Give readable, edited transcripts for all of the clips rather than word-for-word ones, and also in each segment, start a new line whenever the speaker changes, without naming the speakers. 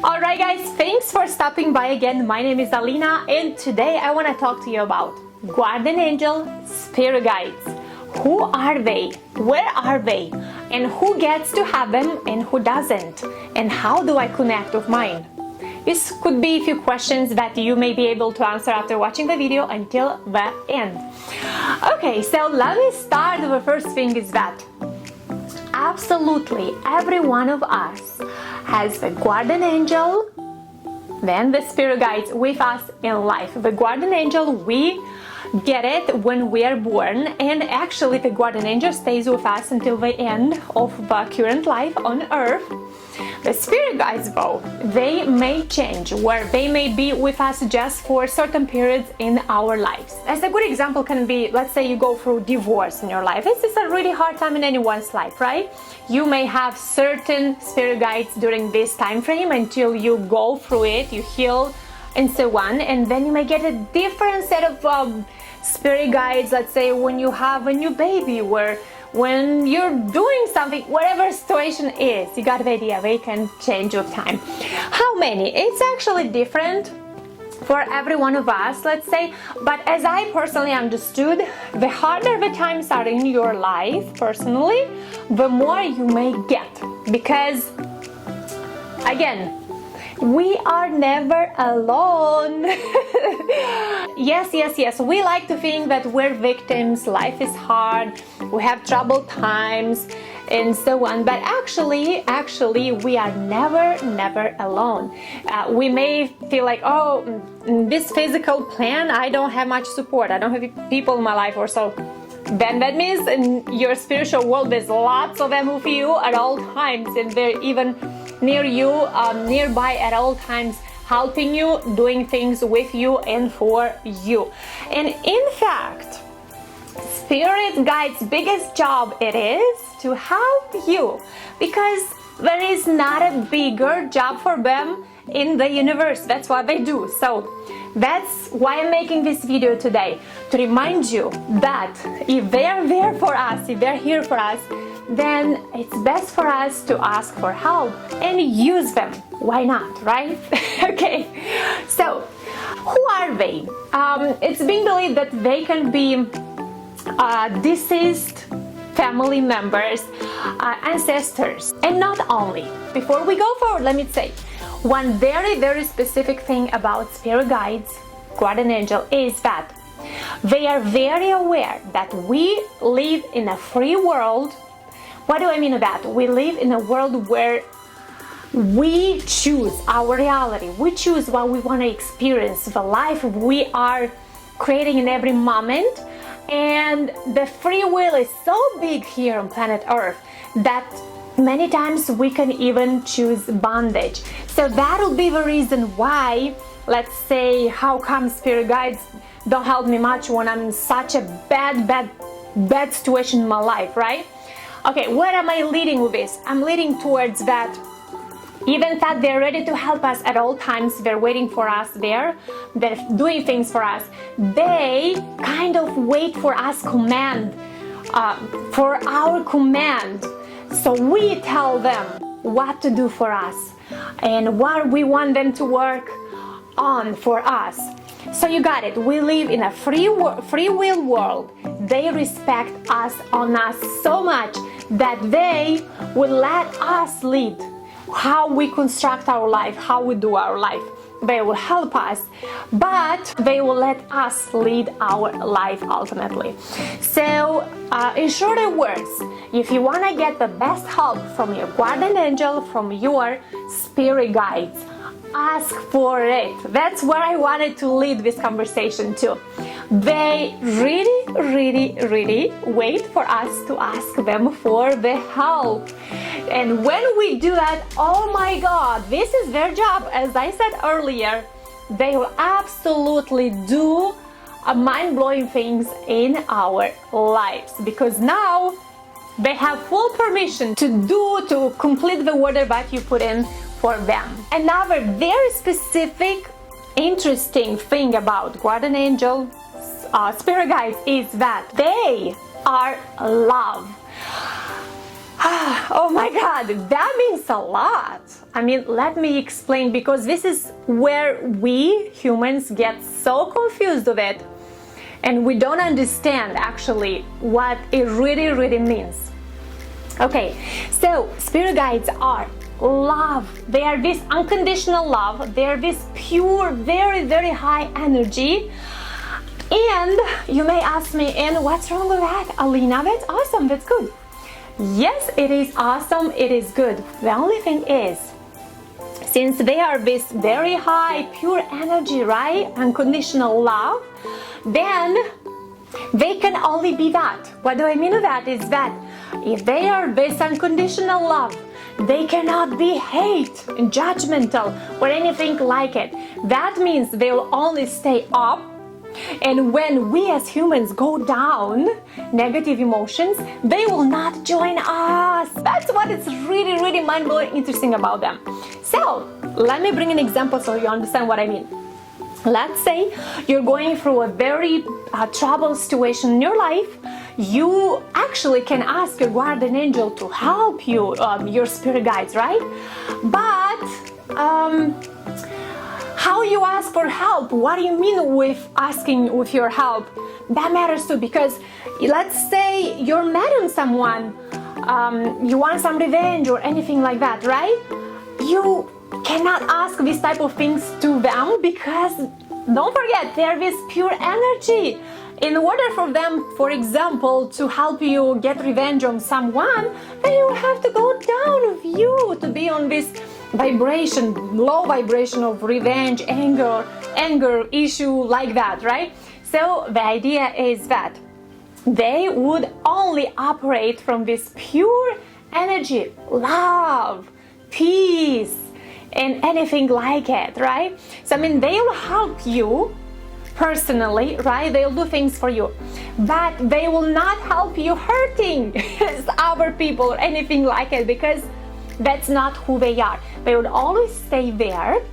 Alright guys, thanks for stopping by again. My name is Alina and today I want to talk to you about guardian angel spirit guides. Who are they? Where are they? And who gets to have them and who doesn't? And how do I connect with mine? This could be a few questions that you may be able to answer after watching the video until the end. Okay, so let me start. The first thing is that absolutely every one of us has the guardian angel, then the spirit guides with us in life. The guardian angel, we get it when we are born, and actually the guardian angel stays with us until the end of the current life on earth. The spirit guides, though, they may change, where they may be with us just for certain periods in our lives. As a good example can be, let's say you go through divorce in your life. This is a really hard time in anyone's life, right? You may have certain spirit guides during this time frame until you go through it, you heal, and so on, and then you may get a different set of spirit guides, let's say when you have a new baby, where when you're doing something, whatever situation is, you got the idea, they can change with time. How many? It's actually different for every one of us, let's say, but as I personally understood, the harder the times are in your life, personally, the more you may get, because, again, we are never alone. Yes, we like to think that we're victims, life is hard, we have troubled times and so on, but actually we are never alone. We may feel like, oh, in this physical plan I don't have much support, I don't have people in my life or so. Then that means in your spiritual world there's lots of them with you at all times, and they're even near you, nearby at all times, helping you, doing things with you and for you. And in fact, spirit guides' biggest job it is to help you, because there is not a bigger job for them in the universe. That's what they do. So that's why I'm making this video today, to remind you that if they're there for us, if they're here for us, then it's best for us to ask for help and use them. Why not, right? Okay, so who are they? It's being believed that they can be deceased family members, ancestors, and not only. Before we go forward, let me say one very specific thing about spirit guides, guardian angel, is that they are very aware that we live in a free world. What do I mean by that? We live in a world where we choose our reality. We choose what we want to experience, the life we are creating in every moment. And the free will is so big here on planet Earth that many times we can even choose bondage. So that'll be the reason why, let's say, how come spirit guides don't help me much when I'm in such a bad situation in my life, right? Okay, where am I leading with this? I'm leading towards that even that they're ready to help us at all times, they're waiting for us there, they're doing things for us. They kind of wait for us command, for our command. So we tell them what to do for us and what we want them to work on for us. So you got it. We live in a free will world. They respect us so much that they will let us lead how we construct our life, how we do our life. They will help us, but they will let us lead our life ultimately. So in shorter words, if you want to get the best help from your guardian angel, from your spirit guides, ask for it. That's where I wanted to lead this conversation to. They really wait for us to ask them for the help. And when we do that, oh my God, this is their job. As I said earlier, they will absolutely do mind-blowing things in our lives, because now they have full permission to complete the order that you put in for them. Another very specific, interesting thing about guardian angel spirit guides is that they are love. Oh my God, that means a lot. I mean, let me explain, because this is where we humans get so confused with it, and we don't understand actually what it really means. Okay, so spirit guides are love. They are this unconditional love. They are this pure, very high energy. And you may ask me, and what's wrong with that, Alina? That's awesome, that's good. Yes, it is awesome, it is good. The only thing is, since they are this very high, pure energy, right? Unconditional love, then they can only be that. What do I mean with that? Is that if they are this unconditional love, they cannot be hate and judgmental or anything like it. That means they will only stay up. And when we as humans go down, negative emotions, they will not join us. That's what is really mind-blowing interesting about them. So let me bring an example so you understand what I mean. Let's say you're going through a very troubled situation in your life. You actually can ask your guardian angel to help you, your spirit guides, right? But how you ask for help, what do you mean with asking with your help? That matters too, because let's say you're mad on someone, you want some revenge or anything like that, right? You cannot ask these type of things to them, because don't forget, they're this pure energy. In order for them, for example, to help you get revenge on someone, then you have to go down with you to be on this vibration, low vibration of revenge, anger issue like that, right? So the idea is that they would only operate from this pure energy, love, peace, and anything like it, right? So I mean, they'll help you personally, right? They'll do things for you, but they will not help you hurting other people or anything like it, because that's not who they are. They would always stay there,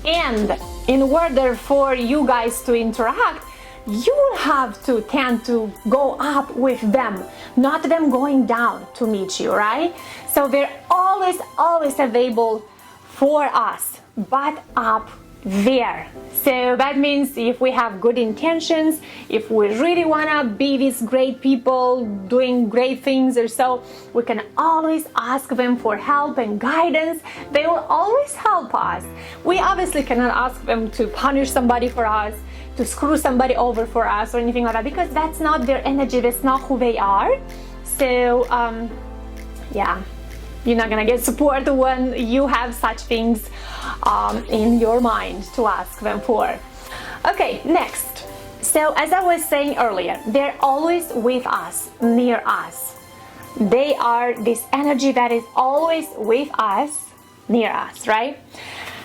and in order for you guys to interact, you will have to tend to go up with them, not them going down to meet you, right? So they're always available for us, but up there. So that means if we have good intentions, if we really want to be these great people doing great things or so, we can always ask them for help and guidance. They will always help us. We obviously cannot ask them to punish somebody for us, to screw somebody over for us or anything like that, because that's not their energy, that's not who they are. So yeah, you're not gonna get support when you have such things in your mind to ask them for. Okay, next. So as I was saying earlier, they're always with us, near us. They are this energy that is always with us, near us, right?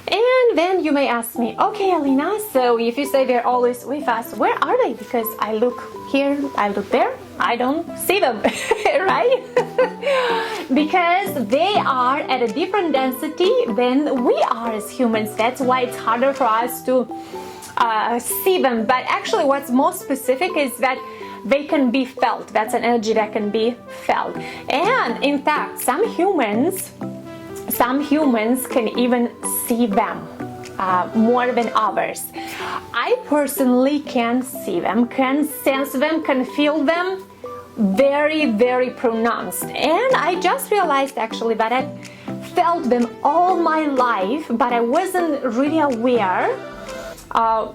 And then you may ask me, okay, Alina, so if you say they're always with us, where are they? Because I look here, I look there, I don't see them, right? Because they are at a different density than we are as humans. That's why it's harder for us to see them. But actually what's most specific is that they can be felt. That's an energy that can be felt. And in fact, some humans can even see them more than others. I personally can see them, can sense them, can feel them very pronounced. And I just realized actually that I felt them all my life, but I wasn't really aware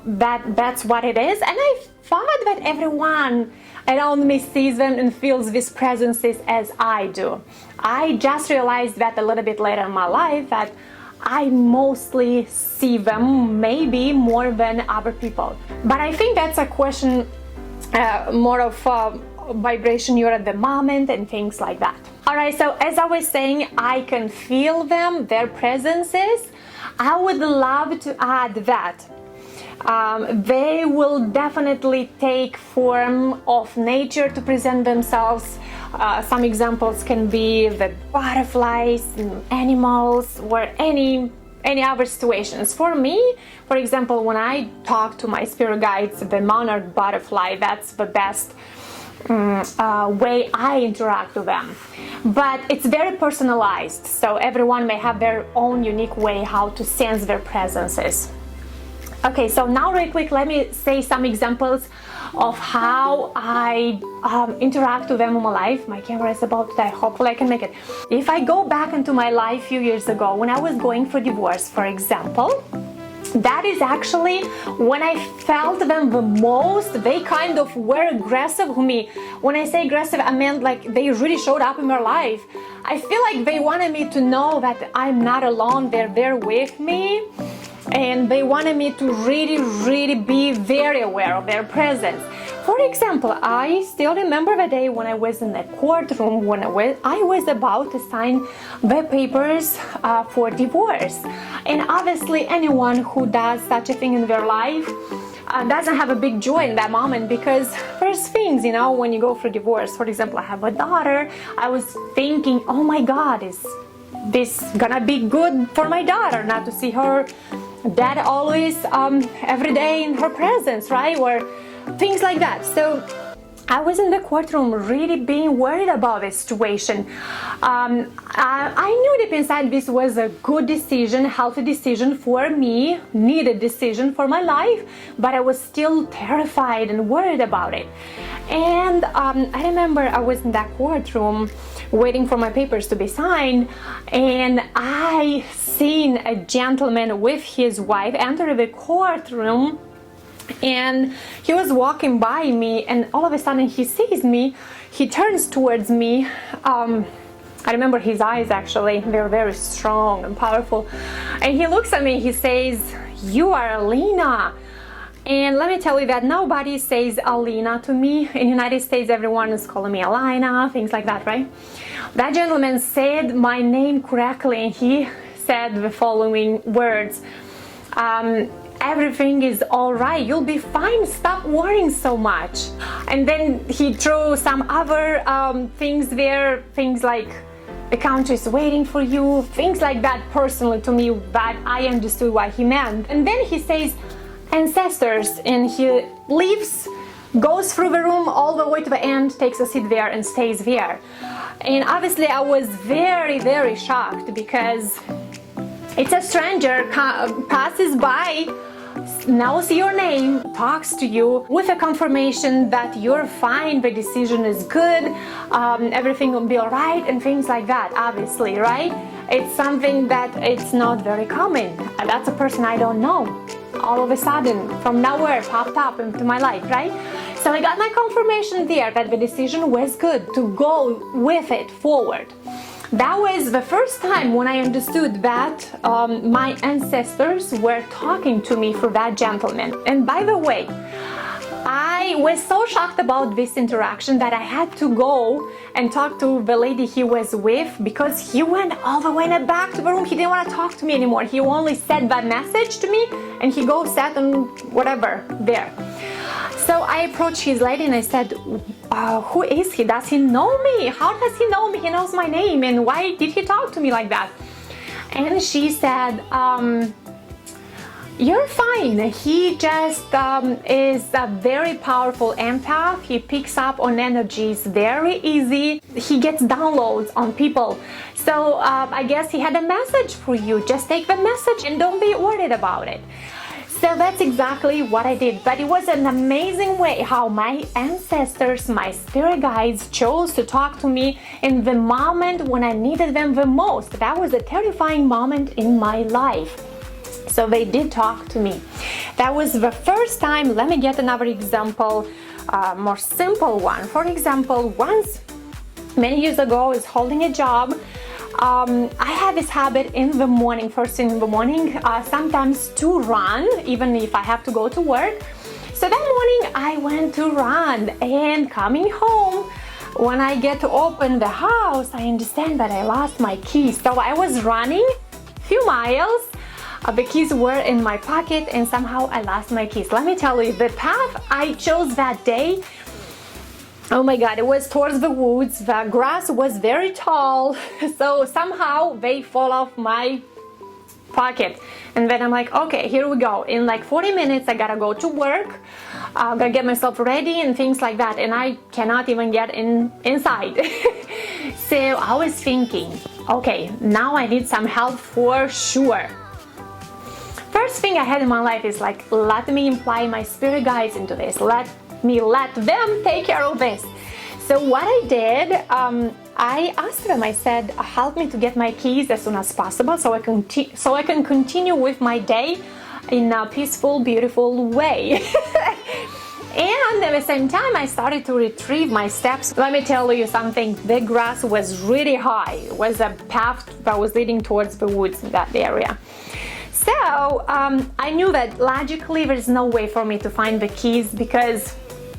that that's what it is. And I thought that everyone around me sees them and feels these presences as I do. I just realized that a little bit later in my life, that I mostly see them maybe more than other people. But I think that's a question more of vibration you're at the moment and things like that. Alright, so as I was saying, I can feel them, their presences. I would love to add that they will definitely take form of nature to present themselves. Some examples can be the butterflies, animals, or any other situations. For me, for example, when I talk to my spirit guides, the monarch butterfly, that's the best way I interact with them, but it's very personalized, so everyone may have their own unique way how to sense their presences. Okay, so now really quick, let me say some examples of how I interact with them in my life. My camera is about to die, hopefully I can make it. If I go back into my life a few years ago when I was going for divorce, for example, that is actually when I felt them the most. They kind of were aggressive with me. When I say aggressive, I meant like they really showed up in my life. I feel like they wanted me to know that I'm not alone, they're there with me. And they wanted me to really be very aware of their presence. For example, I still remember the day when I was in the courtroom when I was about to sign the papers for divorce. And obviously anyone who does such a thing in their life doesn't have a big joy in that moment, because there's things, you know, when you go for divorce. For example, I have a daughter. I was thinking, oh my God, is this gonna be good for my daughter not to see her dad always every day in her presence, right? Or things like that. So I was in the courtroom really being worried about this situation. I knew deep inside this was a good decision, healthy decision for me, needed decision for my life, but I was still terrified and worried about it. And I remember I was in that courtroom waiting for my papers to be signed, and I seen a gentleman with his wife enter the courtroom, and he was walking by me, and all of a sudden he sees me, he turns towards me. I remember his eyes, actually, they're very strong and powerful, and he looks at me, he says, "You are Alina." And let me tell you that nobody says Alina to me. In the United States, everyone is calling me Alina, things like that, right? That gentleman said my name correctly, and he said the following words: everything is all right, you'll be fine, stop worrying so much. And then he threw some other things there, things like the country is waiting for you, things like that, personally to me, that I understood what he meant. And then he says ancestors, and he leaves, goes through the room all the way to the end, takes a seat there and stays there. And obviously I was very shocked, because it's a stranger passes by, knows your name, talks to you with a confirmation that you're fine, the decision is good, everything will be all right, and things like that, obviously, right? It's something that it's not very common. That's a person I don't know. All of a sudden, from nowhere, popped up into my life, right? So I got my confirmation there that the decision was good, to go with it forward. That was the first time when I understood that my ancestors were talking to me through that gentleman. And by the way, I was so shocked about this interaction that I had to go and talk to the lady he was with, because he went all the way in the back to the room. He didn't want to talk to me anymore. He only said that message to me, and he go sat and whatever there. So I approached his lady and I said, who is he? Does he know me? How does he know me? He knows my name, and why did he talk to me like that? And she said, you're fine. He just is a very powerful empath. He picks up on energies very easy. He gets downloads on people. So I guess he had a message for you. Just take the message and don't be worried about it. So that's exactly what I did. But it was an amazing way how my ancestors, my spirit guides, chose to talk to me in the moment when I needed them the most. That was a terrifying moment in my life. So they did talk to me. That was the first time. Let me get another example, more simple one. For example, once, many years ago, I was holding a job. I have this habit in the morning, first thing in the morning, sometimes to run, even if I have to go to work. So that morning I went to run, and coming home, when I get to open the house, I understand that I lost my keys. So I was running a few miles. The keys were in my pocket, and somehow I lost my keys. Let me tell you, the path I chose that day, oh my God, it was towards the woods. The grass was very tall, so somehow they fall off my pocket. And then I'm like, okay, here we go. In like 40 minutes, I gotta go to work. I'm gonna get myself ready and things like that. And I cannot even get inside. So I was thinking, okay, now I need some help for sure. First thing I had in my life is like, let me imply my spirit guides into this. Let them take care of this. So what I did, I asked them, I said, help me to get my keys as soon as possible so I can continue with my day in a peaceful, beautiful way. And at the same time, I started to retrieve my steps. Let me tell you something, the grass was really high. It was a path that was leading towards the woods in that area. So I knew that logically there's no way for me to find the keys because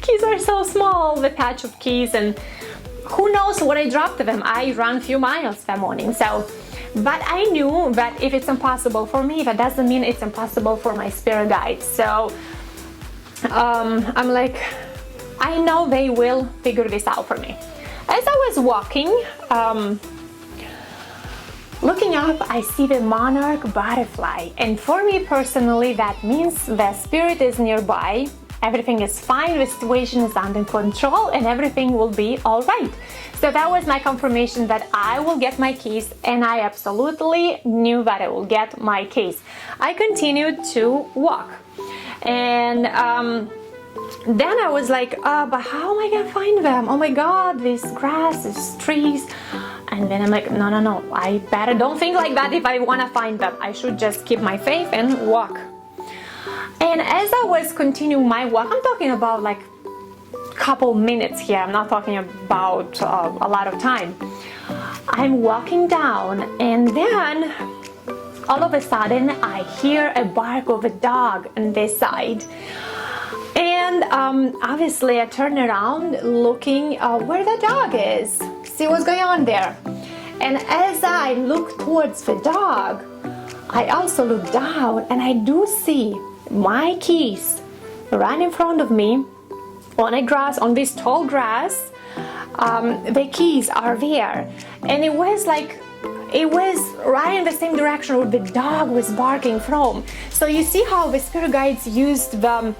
keys are so small, the patch of keys, and who knows where I dropped them. I ran a few miles that morning. But I knew that if it's impossible for me, that doesn't mean it's impossible for my spirit guides. So I'm like, I know they will figure this out for me. As I was walking, looking up, I see the monarch butterfly. And for me personally, that means the spirit is nearby. Everything is fine, the situation is under control, and everything will be all right. So that was my confirmation that I will get my keys, and I absolutely knew that I will get my keys. I continued to walk. And then I was like, but how am I gonna find them? Oh my God, this grass, these trees. And then I'm like, no, I better don't think like that if I wanna find them. I should just keep my faith and walk. And as I was continuing my walk, I'm talking about like a couple minutes here, I'm not talking about a lot of time. I'm walking down, and then all of a sudden I hear a bark of a dog on this side. And obviously I turn around looking where the dog is, see what's going on there. And as I look towards the dog, I also look down and I do see my keys right in front of me on this tall grass. The keys are there, and it was right in the same direction where the dog was barking from. So you see how the spirit guides used the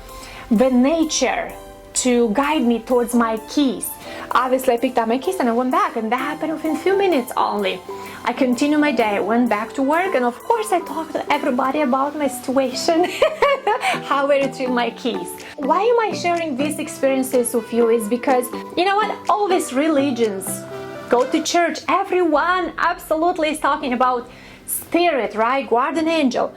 nature to guide me towards my keys. Obviously I picked up my keys and I went back, and that happened within a few minutes only. I continued my day, went back to work, and of course I talked to everybody about my situation, how I retrieved my keys. Why am I sharing these experiences with you is because, you know what, all these religions, go to church, everyone absolutely is talking about spirit, right, guardian angel.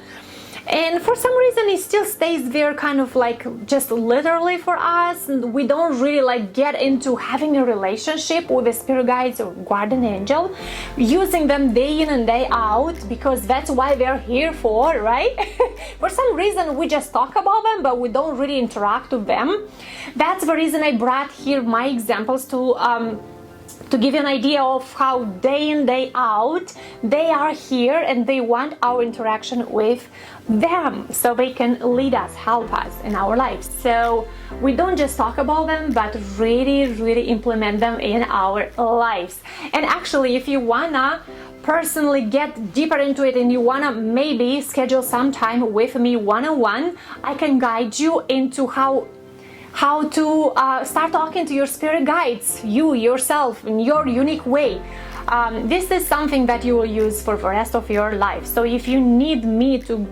And for some reason it still stays there kind of like just literally for us, and we don't really like get into having a relationship with the spirit guides or guardian angel, using them day in and day out, because that's why they're here for, right? For some reason we just talk about them, but we don't really interact with them. That's the reason I brought here my examples to give you an idea of how day in, day out, they are here and they want our interaction with them so they can lead us, help us in our lives. So we don't just talk about them, but really implement them in our lives. And actually, if you wanna personally get deeper into it and you wanna maybe schedule some time with me one-on-one, I can guide you into how to start talking to your spirit guides, you yourself, in your unique way. This is something that you will use for the rest of your life. So if you need me to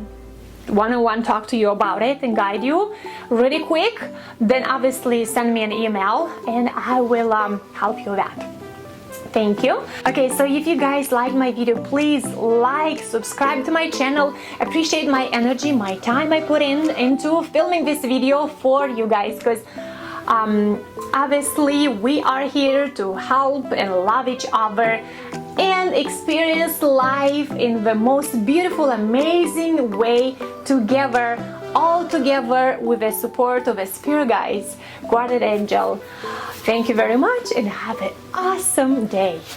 one-on-one talk to you about it and guide you really quick, then obviously send me an email and I will help you with that. Thank you. Okay, so if you guys like my video, please like, subscribe to my channel. Appreciate my energy, my time I put into filming this video for you guys, because obviously we are here to help and love each other and experience life in the most beautiful, amazing way together, all together with the support of a spirit guides, guardian angel. Thank you very much and have an awesome day.